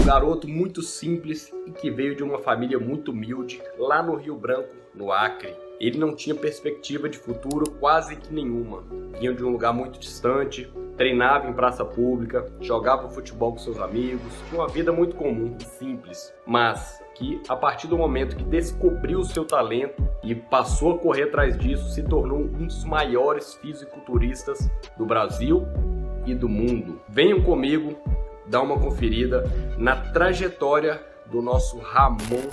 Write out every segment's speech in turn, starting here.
garoto muito simples e que veio de uma família muito humilde lá no Rio Branco, no Acre. Ele não tinha perspectiva de futuro quase que nenhuma. Vinha de um lugar muito distante, treinava em praça pública, jogava futebol com seus amigos, tinha uma vida muito comum e simples, mas que a partir do momento que descobriu o seu talento e passou a correr atrás disso, se tornou um dos maiores fisiculturistas do Brasil e do mundo. Venham comigo dar uma conferida na trajetória do nosso Ramon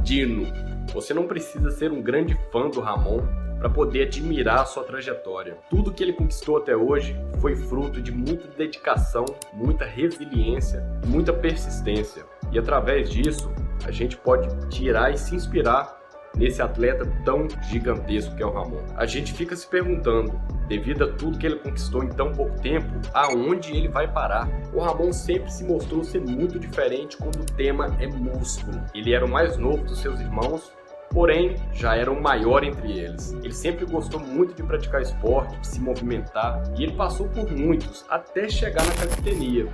Dino. Você não precisa ser um grande fã do Ramon para poder admirar a sua trajetória. Tudo que ele conquistou até hoje foi fruto de muita dedicação, muita resiliência, muita persistência. E através disso, a gente pode tirar e se inspirar nesse atleta tão gigantesco que é o Ramon. A gente fica se perguntando, devido a tudo que ele conquistou em tão pouco tempo, aonde ele vai parar? O Ramon sempre se mostrou ser muito diferente quando o tema é músculo. Ele era o mais novo dos seus irmãos, porém já era o maior entre eles. Ele sempre gostou muito de praticar esporte, de se movimentar, e ele passou por muitos até chegar na calistenia,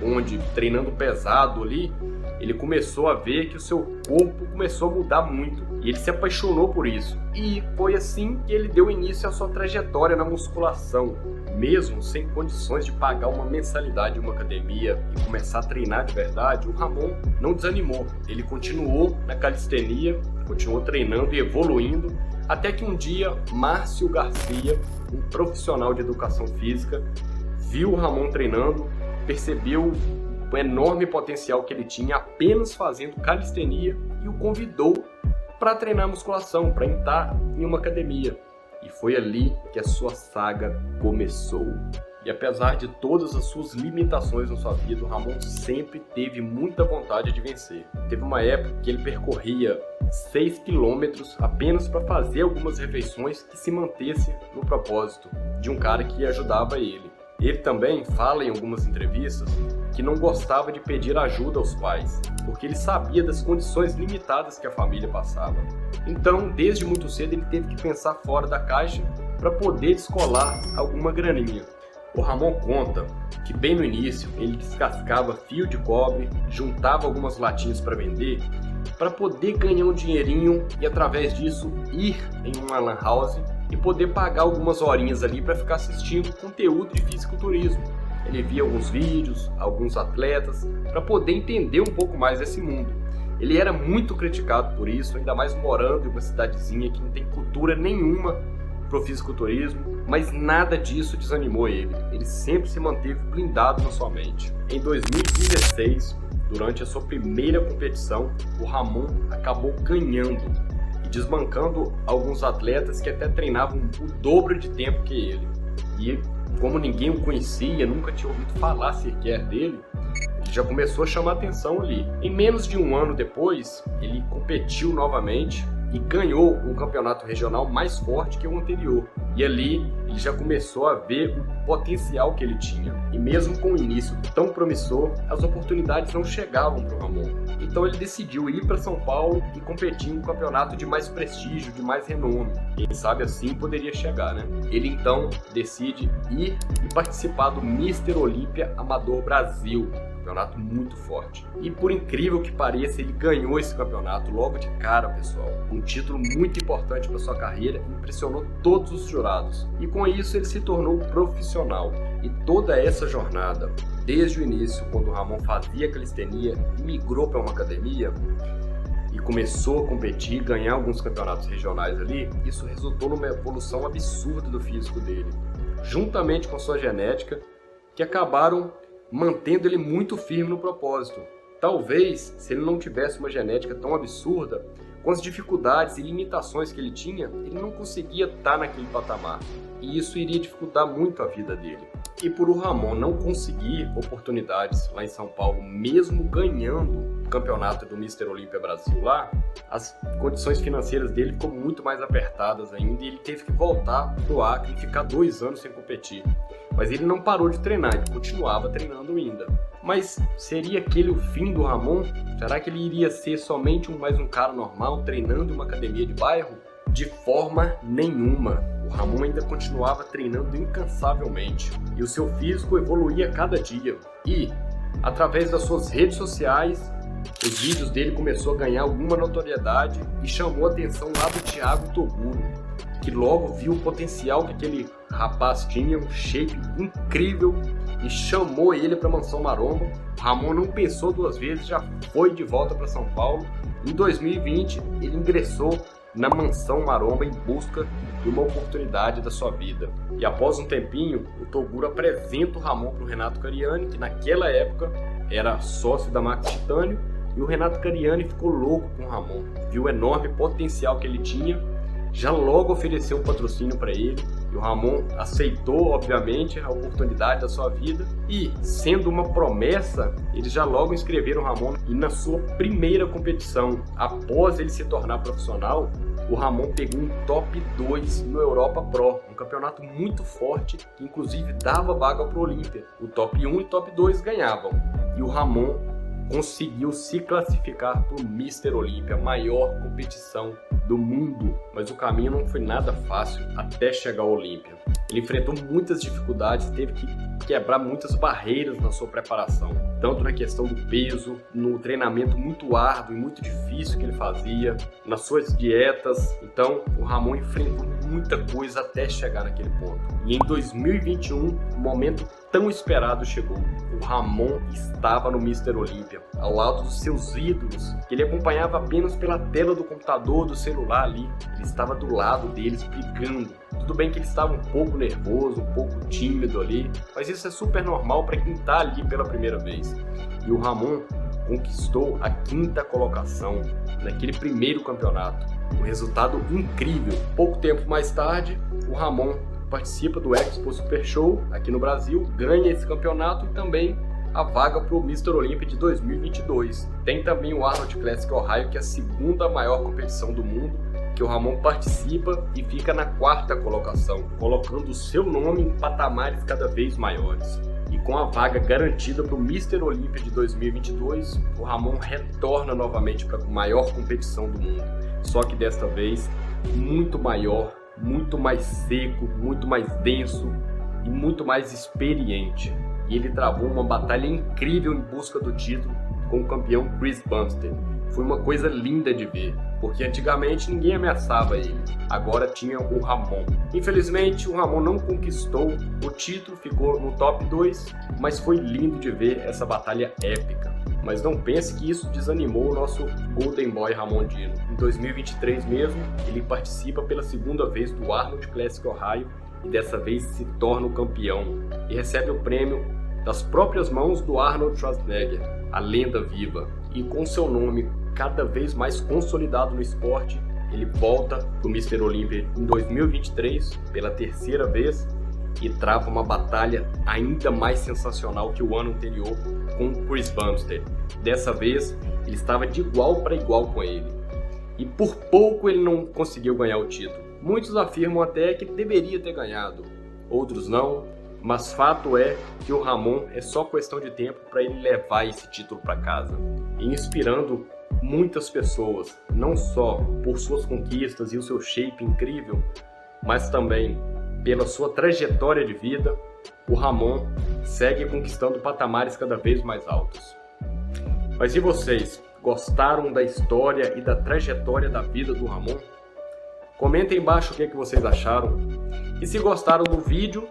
onde, treinando pesado ali, ele começou a ver que o seu corpo começou a mudar muito e ele se apaixonou por isso. E foi assim que ele deu início à sua trajetória na musculação. Mesmo sem condições de pagar uma mensalidade em uma academia e começar a treinar de verdade, o Ramon não desanimou. Ele continuou na calistenia, continuou treinando e evoluindo, até que um dia Márcio Garcia, um profissional de educação física, viu o Ramon treinando, percebeu o enorme potencial que ele tinha apenas fazendo calistenia e o convidou para treinar musculação, para entrar em uma academia. E foi ali que a sua saga começou. E apesar de todas as suas limitações na sua vida, o Ramon sempre teve muita vontade de vencer. Teve uma época que ele percorria 6 quilômetros apenas para fazer algumas refeições que se mantesse no propósito de um cara que ajudava ele. Ele também fala em algumas entrevistas que não gostava de pedir ajuda aos pais, porque ele sabia das condições limitadas que a família passava. Então, desde muito cedo, ele teve que pensar fora da caixa para poder descolar alguma graninha. O Ramon conta que bem no início ele descascava fio de cobre, juntava algumas latinhas para vender, para poder ganhar um dinheirinho e através disso ir em uma lan house e poder pagar algumas horinhas ali para ficar assistindo conteúdo de fisiculturismo. Ele via alguns vídeos, alguns atletas, para poder entender um pouco mais desse mundo. Ele era muito criticado por isso, ainda mais morando em uma cidadezinha que não tem cultura nenhuma pro fisiculturismo, mas nada disso desanimou ele. Ele sempre se manteve blindado na sua mente. Em 2016, durante a sua primeira competição, o Ramon acabou ganhando e desbancando alguns atletas que até treinavam o dobro de tempo que ele. E como ninguém o conhecia, nunca tinha ouvido falar sequer dele, ele já começou a chamar atenção ali. Em menos de um ano depois, ele competiu novamente e ganhou um campeonato regional mais forte que o anterior. E ali ele já começou a ver o potencial que ele tinha. E mesmo com o início tão promissor, as oportunidades não chegavam para o Ramon. Então ele decidiu ir para São Paulo e competir em um campeonato de mais prestígio, de mais renome. Quem sabe assim poderia chegar, né? Ele então decide ir e participar do Mr. Olímpia Amador Brasil. Campeonato muito forte. E por incrível que pareça, ele ganhou esse campeonato logo de cara, pessoal. Um título muito importante para sua carreira, impressionou todos os jurados. E com isso ele se tornou profissional. E toda essa jornada, desde o início, quando o Ramon fazia calistenia e migrou para uma academia e começou a competir, ganhar alguns campeonatos regionais ali, isso resultou numa evolução absurda do físico dele, juntamente com sua genética, que acabaram mantendo ele muito firme no propósito. Talvez, se ele não tivesse uma genética tão absurda, com as dificuldades e limitações que ele tinha, ele não conseguia estar naquele patamar. E isso iria dificultar muito a vida dele. E por o Ramon não conseguir oportunidades lá em São Paulo, mesmo ganhando o campeonato do Mr. Olímpia Brasil lá, as condições financeiras dele ficou muito mais apertadas ainda e ele teve que voltar pro Acre e ficar 2 anos sem competir. Mas ele não parou de treinar, ele continuava treinando ainda. Mas seria aquele o fim do Ramon? Será que ele iria ser somente mais um cara normal treinando em uma academia de bairro? De forma nenhuma. O Ramon ainda continuava treinando incansavelmente e o seu físico evoluía a cada dia. E Através das suas redes sociais, os vídeos dele começou a ganhar alguma notoriedade e chamou a atenção lá do Thiago Toguro, que logo viu o potencial que aquele rapaz tinha, um shape incrível, e chamou ele para a Mansão Maromba. O Ramon não pensou duas vezes, já foi de volta para São Paulo. Em 2020, ele ingressou na Mansão Maromba em busca de uma oportunidade da sua vida. E após um tempinho, o Toguro apresenta o Ramon para o Renato Cariani, que naquela época era sócio da Max Titânio, e o Renato Cariani ficou louco com o Ramon, viu o enorme potencial que ele tinha, já logo ofereceu um patrocínio para ele, e o Ramon aceitou, obviamente, a oportunidade da sua vida, e, sendo uma promessa, eles já logo inscreveram o Ramon, e na sua primeira competição, após ele se tornar profissional, o Ramon pegou um top 2 no Europa Pro, um campeonato muito forte, que inclusive dava vaga para o Olímpia. O top 1 e top 2 ganhavam, e o Ramon conseguiu se classificar para o Mr. Olímpia, a maior competição do mundo. Mas o caminho não foi nada fácil até chegar ao Olímpia. Ele enfrentou muitas dificuldades, teve que quebrar muitas barreiras na sua preparação, tanto na questão do peso, no treinamento muito árduo e muito difícil que ele fazia, nas suas dietas. Então o Ramon enfrentou muita coisa até chegar naquele ponto. E em 2021, o momento tão esperado chegou. O Ramon estava no Mr. Olímpia, ao lado dos seus ídolos, que ele acompanhava apenas pela tela do computador, do celular ali. Ele estava do lado deles, brigando. Tudo bem que ele estava um pouco nervoso, um pouco tímido ali, mas isso é super normal para quem está ali pela primeira vez. E o Ramon conquistou a 5ª colocação naquele primeiro campeonato. Um resultado incrível. Pouco tempo mais tarde, o Ramon participa do Expo Super Show aqui no Brasil, ganha esse campeonato e também a vaga para o Mr. Olímpia de 2022. Tem também o Arnold Classic Ohio, que é a 2ª maior competição do mundo, que o Ramon participa e fica na 4ª colocação, colocando o seu nome em patamares cada vez maiores. E com a vaga garantida para o Mr. Olímpia de 2022, o Ramon retorna novamente para a maior competição do mundo, só que desta vez muito maior, muito mais seco, muito mais denso e muito mais experiente. E ele travou uma batalha incrível em busca do título com o campeão Chris Bumstead. Foi uma coisa linda de ver, porque antigamente ninguém ameaçava ele, agora tinha o Ramon. Infelizmente o Ramon não conquistou o título, ficou no top 2, mas foi lindo de ver essa batalha épica. Mas não pense que isso desanimou o nosso Golden Boy Ramon Dino. Em 2023 mesmo, ele participa pela 2ª vez do Arnold Classic Ohio e dessa vez se torna o campeão e recebe o prêmio das próprias mãos do Arnold Schwarzenegger, a lenda viva. E com seu nome cada vez mais consolidado no esporte, ele volta para o Mr. Olímpia em 2023 pela 3ª vez e trava uma batalha ainda mais sensacional que o ano anterior com Chris Bumstead. Dessa vez ele estava de igual para igual com ele e por pouco ele não conseguiu ganhar o título. Muitos afirmam até que ele deveria ter ganhado, outros não, mas fato é que o Ramon é só questão de tempo para ele levar esse título para casa, e inspirando muitas pessoas, não só por suas conquistas e o seu shape incrível, mas também pela sua trajetória de vida. O Ramon segue conquistando patamares cada vez mais altos. Mas e vocês? Gostaram da história e da trajetória da vida do Ramon? Comentem embaixo o que vocês acharam. E se gostaram do vídeo,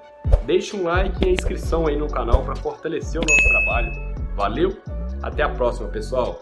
deixe um like e a inscrição aí no canal para fortalecer o nosso trabalho. Valeu? Até a próxima, pessoal!